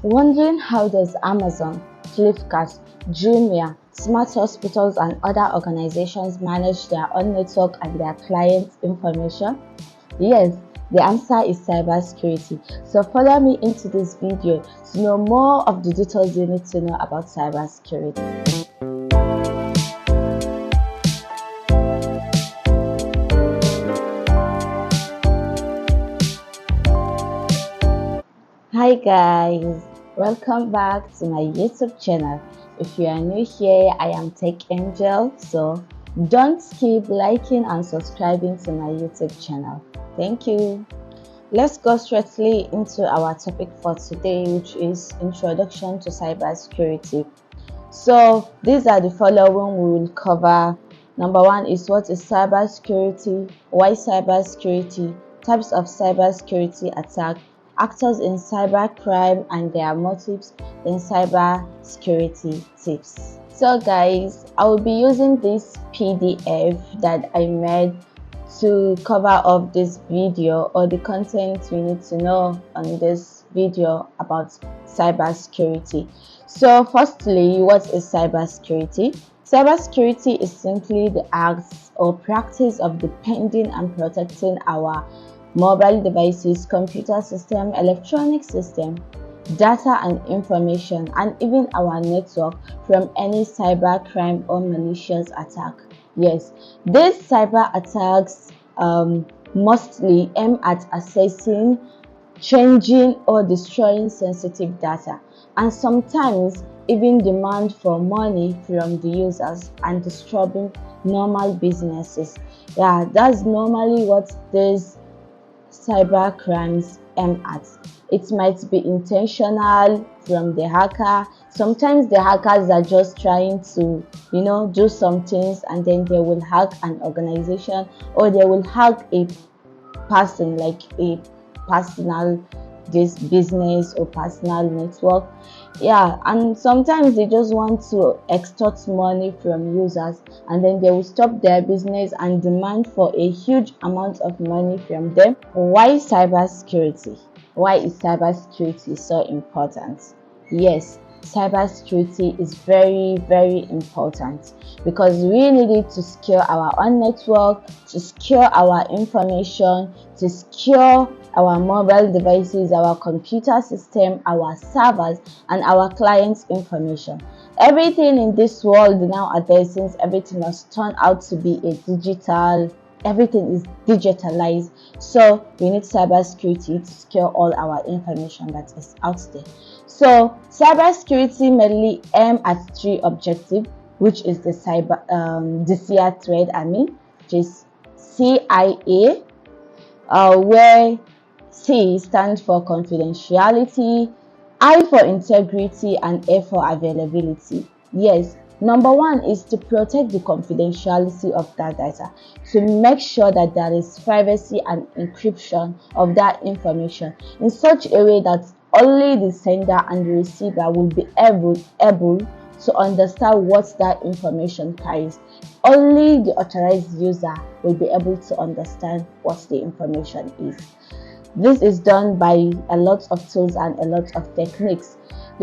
Wondering how does Amazon, Flipkart, Jumia, smart hospitals and other organizations manage their own network and their clients' information? Yes, the answer is cybersecurity. So follow me into this video to know more of the details you need to know about cybersecurity. Hi guys, welcome back to my YouTube channel. If you are new here, I am Tech Angel, so don't skip liking and subscribing to my YouTube channel. Thank you. Let's go straightly into our topic for today, which is introduction to cybersecurity. So these are the following we will cover. Number one is what is cybersecurity, why cybersecurity, types of cybersecurity attack, actors in cybercrime and their motives, then cybersecurity tips. So guys, I will be using this PDF that I made to cover up this video or the content we need to know on this video about cybersecurity. So firstly, what is cybersecurity? Cybersecurity is simply the act or practice of defending and protecting our mobile devices, computer system, electronic system, data and information, and even our network from any cybercrime or malicious attack. Yes, these cyber attacks mostly aim at accessing, changing, or destroying sensitive data, and sometimes even demand for money from the users and disturbing normal businesses. Yeah, that's normally what these cyber crimes aim at. It might be intentional from the hacker. Sometimes the hackers are just trying to, do some things, and then they will hack an organization or they will hack a person, like a personal this business or personal network. Yeah, and sometimes they just want to extort money from users, and then they will stop their business and demand for a huge amount of money from them. Why cybersecurity? Why is cybersecurity so important? Yes, cybersecurity is very important because we need it to secure our own network, to secure our information, to secure our mobile devices, our computer system, our servers, and our clients' information. Everything in this world nowadays, since everything has turned out to be everything is digitalized, so we need cybersecurity to secure all our information that is out there. So cybersecurity mainly aim at three objectives, which is the CIA thread, which is CIA, where C stands for confidentiality, I for integrity, and A for availability. Yes, number one is to protect the confidentiality of that data, to make sure that there is privacy and encryption of that information in such a way that only the sender and the receiver will be able to understand what that information carries. Only the authorized user will be able to understand what the information is. This is done by a lot of tools and a lot of techniques.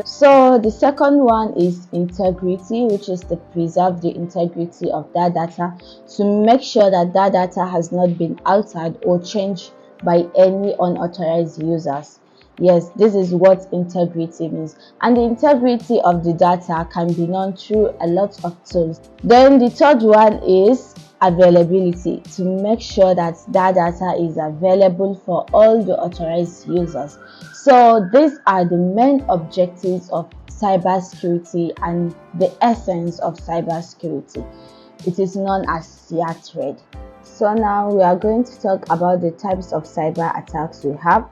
So the second one is integrity, which is to preserve the integrity of that data, to make sure that that data has not been altered or changed by any unauthorized users. Yes, this is what integrity means, and the integrity of the data can be known through a lot of tools. Then the third one is availability, to make sure that that data is available for all the authorized users. So these are the main objectives of cybersecurity and the essence of cybersecurity. It is known as CIA thread. So now we are going to talk about the types of cyber attacks we have.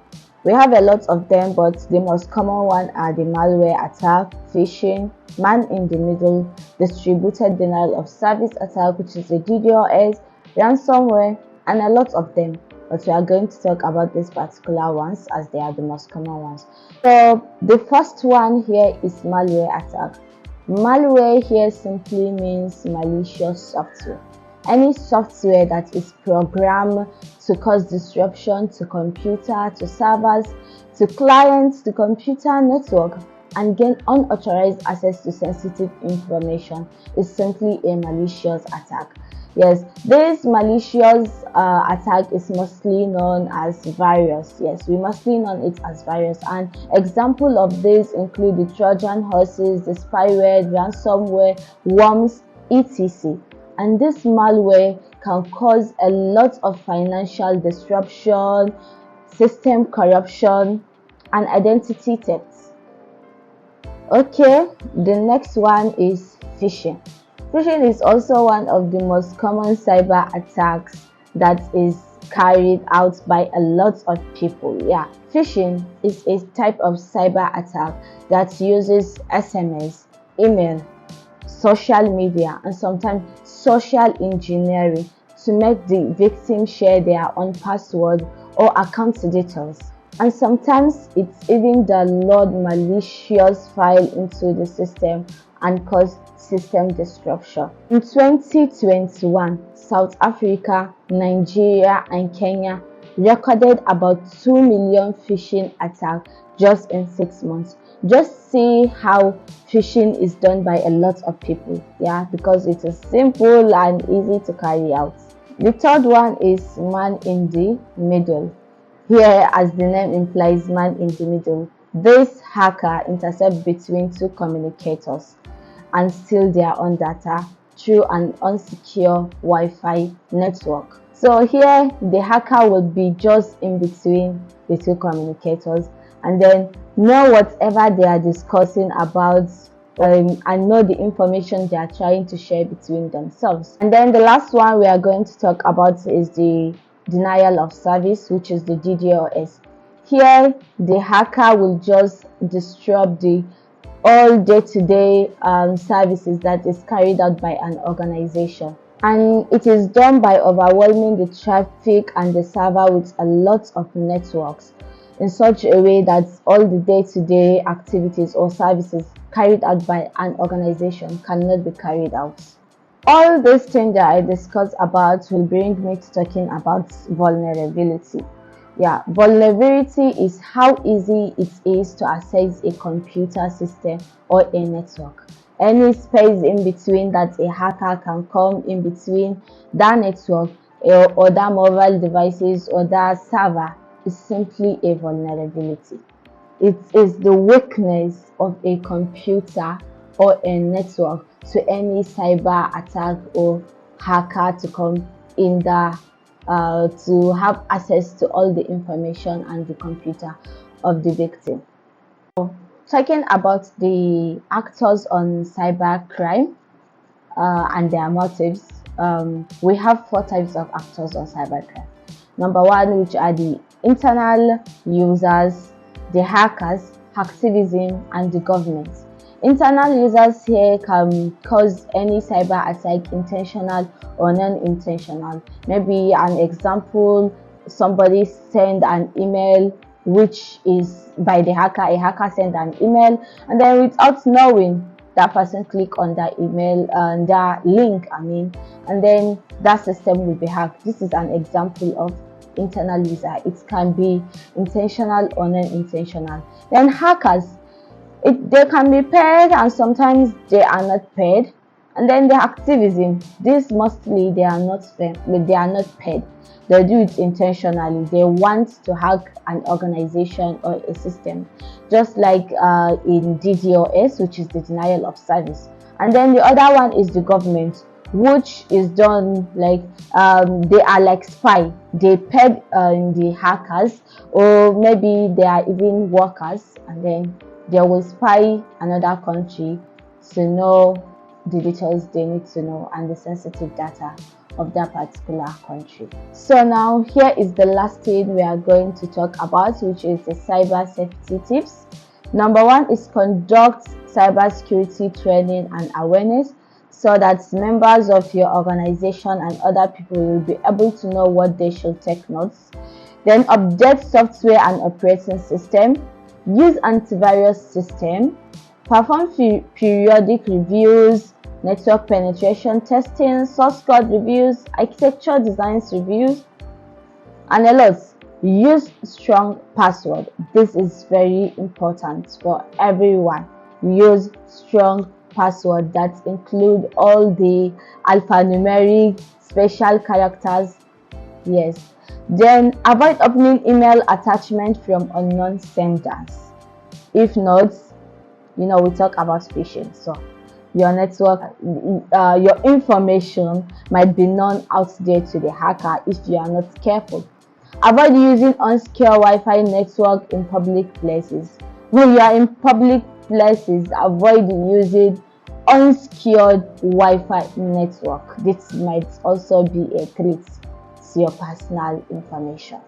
We have a lot of them, but the most common one are the malware attack, phishing, man-in-the-middle, distributed denial of service attack, which is a DDoS, ransomware, and a lot of them. But we are going to talk about these particular ones as they are the most common ones. So the first one here is malware attack. Malware here simply means malicious software. any software that is programmed to cause disruption to computer, to servers, to clients, to computer network, and gain unauthorized access to sensitive information is simply a malicious attack. Yes, this malicious attack is mostly known as virus. Yes, we mostly know it as virus, and example of this include the Trojan horses, the spyware, ransomware, worms, etc. And this malware can cause a lot of financial disruption, system corruption, and identity theft. Okay, the next one is phishing. Phishing is also one of the most common cyber attacks that is carried out by a lot of people. Yeah, phishing is a type of cyber attack that uses SMS, email, social media, and sometimes social engineering to make the victim share their own password or account details. And sometimes it's even download malicious file into the system and cause system disruption. In 2021, South Africa, Nigeria, and Kenya recorded about 2 million phishing attacks just in 6 months. Just see how phishing is done by a lot of people, yeah, because it is simple and easy to carry out. The third one is man in the middle. Here, as the name implies, man in the middle. This hacker intercepts between two communicators and steal their own data through an unsecure Wi-Fi network. So here, the hacker will be just in between the two communicators and then know whatever they are discussing about and know the information they are trying to share between themselves. And then the last one we are going to talk about is the denial of service, which is the DDoS. Here, the hacker will just disrupt the all day-to-day services that is carried out by an organization, and it is done by overwhelming the traffic and the server with a lot of networks in such a way that all the day-to-day activities or services carried out by an organization cannot be carried out. All these things that I discussed about will bring me to talking about vulnerability. Yeah, vulnerability is how easy it is to access a computer system or a network. Any space in between that a hacker can come in between that network or that mobile devices or that server is simply a vulnerability. It is the weakness of a computer or a network to any cyber attack or hacker to come in the to have access to all the information and the computer of the victim. So, talking about the actors on cybercrime and their motives, we have 4 types of actors on cybercrime. Number 1, which are the internal users, the hackers, hacktivism, and the government. Internal users here can cause any cyber attack, intentional or non-intentional. Maybe an example, somebody send an email which is by the hacker, a hacker send an email, and then without knowing, that person click on that email and that link, and then that system will be hacked. This is an example of internal user. It can be intentional or non-intentional. Then hackers, they can be paid and sometimes they are not paid. And then the activism, this mostly they are not paid. They do it intentionally. They want to hack an organization or a system, just like in DDoS, which is the denial of service. And then the other one is the government, which is done like they are like spy. They paid the hackers, or maybe they are even workers, and then they will spy another country to know the details they need to know and the sensitive data of that particular country. So now here is the last thing we are going to talk about, which is the cyber safety tips. Number 1 is conduct cybersecurity training and awareness, so that members of your organization and other people will be able to know what they should take notes. Then update software and operating system, use antivirus system, perform periodic reviews, network penetration testing, source code reviews, architecture designs reviews, and a lot. Use strong password. This is very important for everyone. Use strong password that include all the alphanumeric special characters. Yes. Then avoid opening email attachment from unknown senders. If not, we talk about phishing. So your network, your information might be known out there to the hacker if you are not careful. Avoid using unsecure Wi-Fi network in public places. When you are in public places, avoid using unsecured Wi-Fi network. This might also be a threat to your personal information.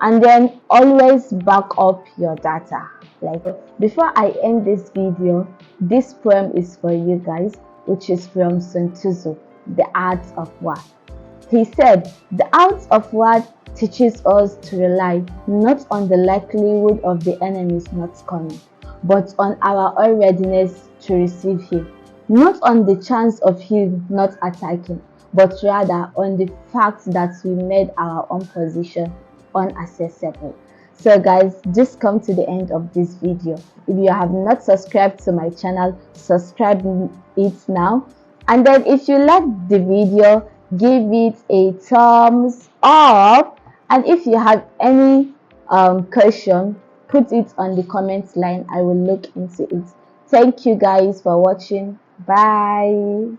And then always back up your data. Like, before I end this video, this poem is for you guys, which is from Sun Tzu, The Art of War. He said, "The art of war teaches us to rely not on the likelihood of the enemy's not coming, but on our own readiness to receive him, not on the chance of him not attacking, but rather on the fact that we made our own position unaccessible." So guys, just come to the end of this video. If you have not subscribed to my channel, subscribe it now. And then if you like the video, give it a thumbs up. And if you have any question, put it on the comment line. I will look into it. Thank you guys for watching. Bye.